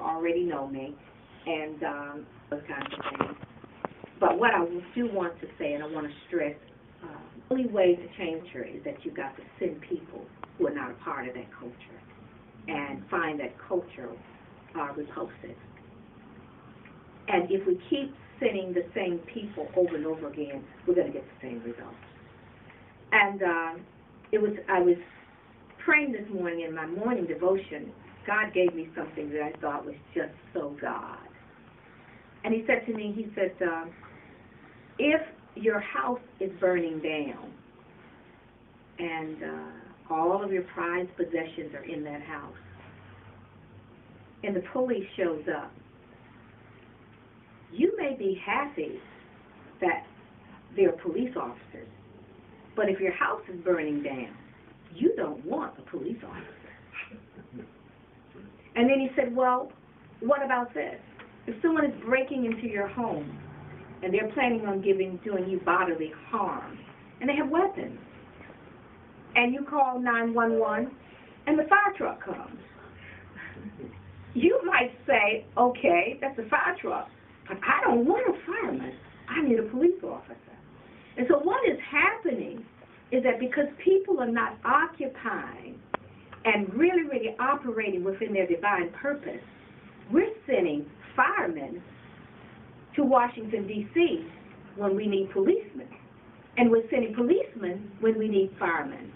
already know me, and those kinds of things. But what I do want to say, and I want to stress, the only way to change her is that you've got to send people who are not a part of that culture and find that culture repulsive. And if we keep sending the same people over and over again, we're going to get the same results. And I was praying this morning in my morning devotion. God gave me something that I thought was just so God. And he said to me, he said, if your house is burning down and all of your prized possessions are in that house, and the police shows up, you may be happy that they're police officers, but if your house is burning down, you don't want a police officer. And then he said, well, what about this? If someone is breaking into your home and they're planning on doing you bodily harm, and they have weapons, and you call 911 and the fire truck comes, you might say, okay, that's a fire truck, but I don't want a fireman. I need a police officer. And so what is happening is that because people are not occupying and really, really operating within their divine purpose, we're sending firemen to Washington, D.C. when we need policemen. And we're sending policemen when we need firemen.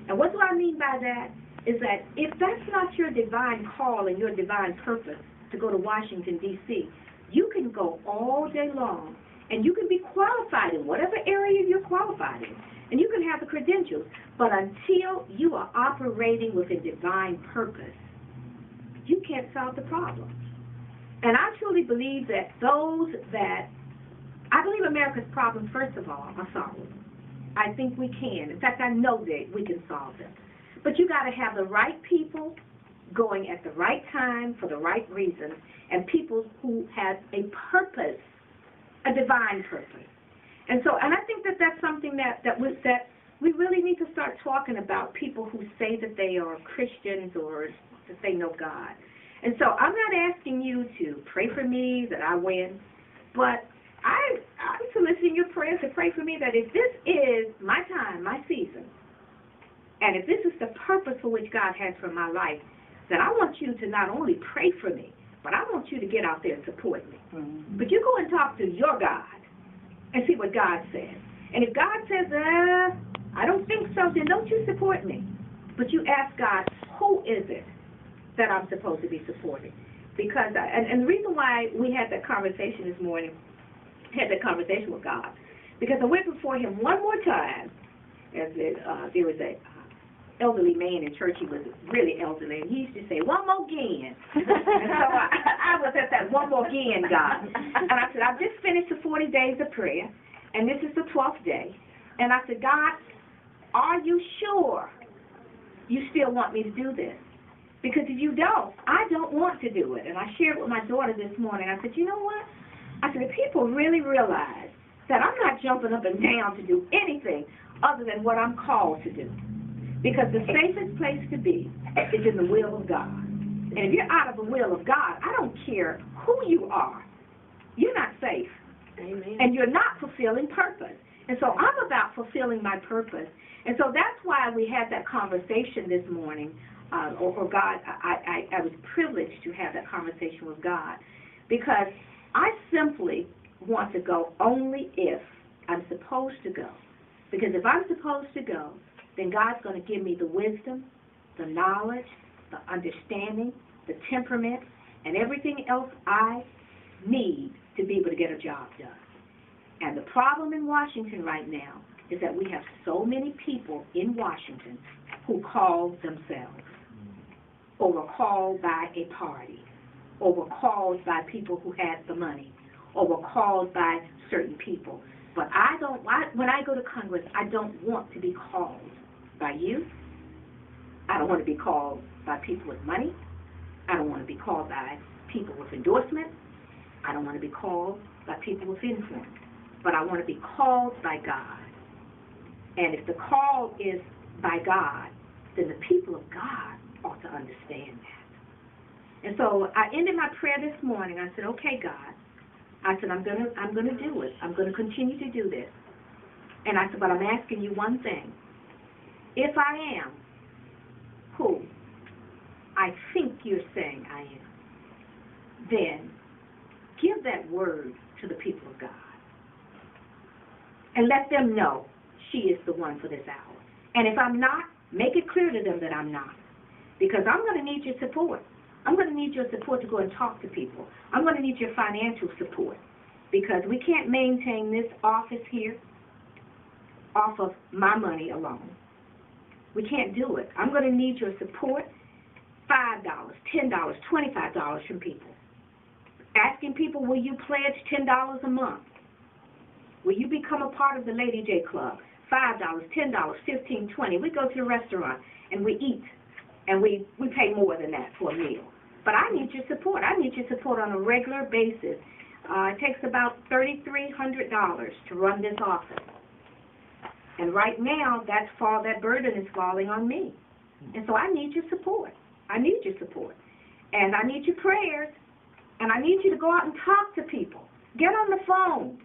And what do I mean by that? Is that if that's not your divine call and your divine purpose to go to Washington, D.C., you can go all day long and you can be qualified in whatever area you're qualified in. And you can have the credentials, but until you are operating with a divine purpose, you can't solve the problem. And I truly believe that I believe America's problems, first of all, are solvable. I think we can. In fact, I know that we can solve them. But you got to have the right people going at the right time for the right reasons, and people who have a purpose, a divine purpose. And I think that that's something that we really need to start talking about, people who say that they are Christians or that they know God. And so I'm not asking you to pray for me that I win, but I'm soliciting your prayers to pray for me that if this is my time, my season, and if this is the purpose for which God has for my life, then I want you to not only pray for me, but I want you to get out there and support me. Mm-hmm. But you go and talk to your God and see what God says. And if God says, I don't think so, then don't you support me. But you ask God, who is it that I'm supposed to be supporting? Because, and the reason why we had that conversation this morning, had that conversation with God, because I went before him one more time, as there was a elderly man in church. He was really elderly, and he used to say, one more again. And so I was at that one more again, God. And I said, I've just finished the 40 days of prayer, and this is the 12th day. And I said, God, are you sure you still want me to do this? Because if you don't, I don't want to do it. And I shared with my daughter this morning. I said, you know what? I said, if people really realize that I'm not jumping up and down to do anything other than what I'm called to do. Because the safest place to be is in the will of God. And if you're out of the will of God, I don't care who you are, you're not safe. Amen. And you're not fulfilling purpose. And so I'm about fulfilling my purpose. And so that's why we had that conversation this morning. I was privileged to have that conversation with God, because I simply want to go only if I'm supposed to go. Because if I'm supposed to go, then God's going to give me the wisdom, the knowledge, the understanding, the temperament, and everything else I need to be able to get a job done. And the problem in Washington right now is that we have so many people in Washington who call themselves, or were called by a party, or were called by people who had the money, or were called by certain people. But when I go to Congress, I don't want to be called by you. I don't want to be called by people with money. I don't want to be called by people with endorsements. I don't want to be called by people with influence. But I want to be called by God. And if the call is by God, then the people of God ought to understand that. And so I ended my prayer this morning. I said, okay, God. I said, I'm gonna do it. I'm gonna continue to do this. And I said, but I'm asking you one thing. If I am who I think you're saying I am, then give that word to the people of God. And let them know she is the one for this hour. And if I'm not, make it clear to them that I'm not. Because I'm going to need your support. I'm going to need your support to go and talk to people. I'm going to need your financial support. Because we can't maintain this office here off of my money alone. We can't do it. I'm going to need your support, $5, $10, $25 from people. Asking people, will you pledge $10 a month? Will you become a part of the Lady J Club? $5, $10, $15, $20. We go to a restaurant and we eat, and we pay more than that for a meal. But I need your support. I need your support on a regular basis. It takes about $3,300 to run this office. And right now, that burden is falling on me. And so I need your support. I need your support. And I need your prayers. And I need you to go out and talk to people. Get on the phone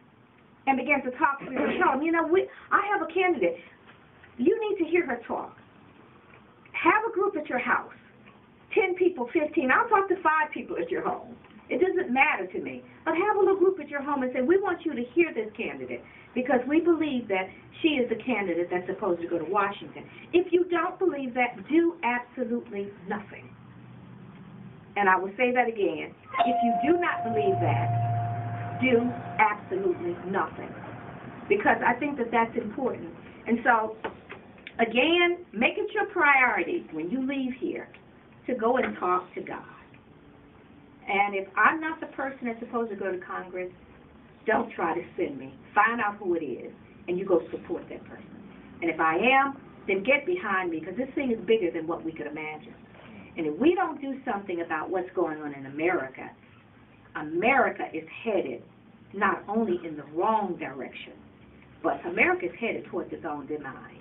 and begin to talk to people. Tell them, I have a candidate. You need to hear her talk. Have a group at your house. 10 people, 15. I'll talk to 5 people at your home. It doesn't matter to me. But have a little group at your home and say, we want you to hear this candidate because we believe that she is the candidate that's supposed to go to Washington. If you don't believe that, do absolutely nothing. And I will say that again. If you do not believe that, do absolutely nothing. Because I think that that's important. And so, again, make it your priority when you leave here to go and talk to God. And if I'm not the person that's supposed to go to Congress, don't try to send me. Find out who it is, and you go support that person. And if I am, then get behind me, because this thing is bigger than what we could imagine. And if we don't do something about what's going on in America, America is headed not only in the wrong direction, but America is headed towards its own demise.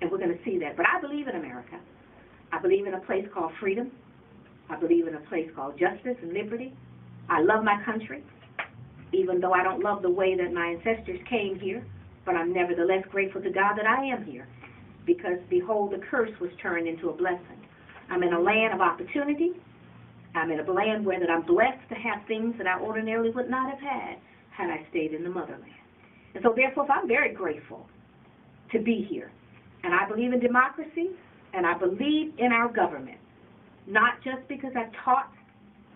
And we're going to see that. But I believe in America. I believe in a place called freedom. I believe in a place called justice and liberty. I love my country, even though I don't love the way that my ancestors came here, but I'm nevertheless grateful to God that I am here, because, behold, the curse was turned into a blessing. I'm in a land of opportunity. I'm in a land where that I'm blessed to have things that I ordinarily would not have had I stayed in the motherland. And so, therefore, I'm very grateful to be here. And I believe in democracy, and I believe in our government. Not just because I taught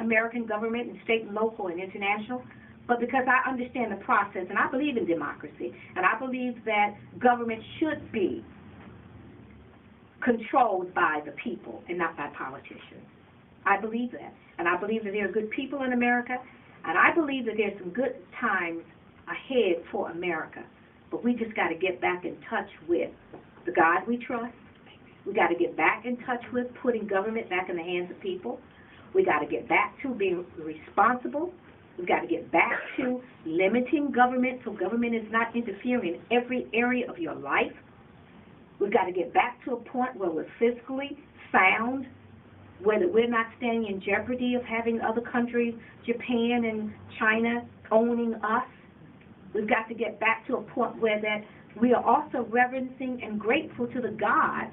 American government and state and local and international, but because I understand the process, and I believe in democracy, and I believe that government should be controlled by the people and not by politicians. I believe that. And I believe that there are good people in America, and I believe that there's some good times ahead for America. But we just got to get back in touch with the God we trust. We got to get back in touch with putting government back in the hands of people. We got to get back to being responsible. We've got to get back to limiting government so government is not interfering in every area of your life. We've got to get back to a point where we're fiscally sound, where we're not standing in jeopardy of having other countries, Japan and China, owning us. We've got to get back to a point where that we are also reverencing and grateful to the God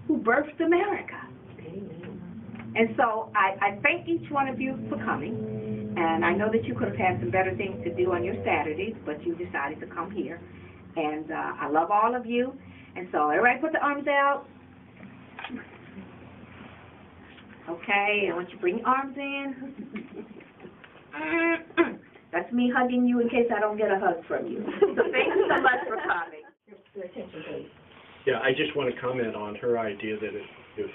who birthed America. Amen. And so I thank each one of you for coming. And I know that you could have had some better things to do on your Saturdays, but you decided to come here. And I love all of you. And so everybody put the arms out. Okay, I want you to bring your arms in. That's me hugging you in case I don't get a hug from you. So thank you so much for coming. Your attention, please. Yeah, I just want to comment on her idea that if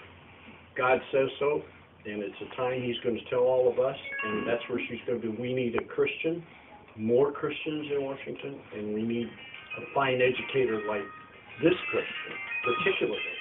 God says so, and it's a time He's going to tell all of us, and that's where she's going to be. We need a Christian, more Christians in Washington, and we need a fine educator like this Christian, particularly.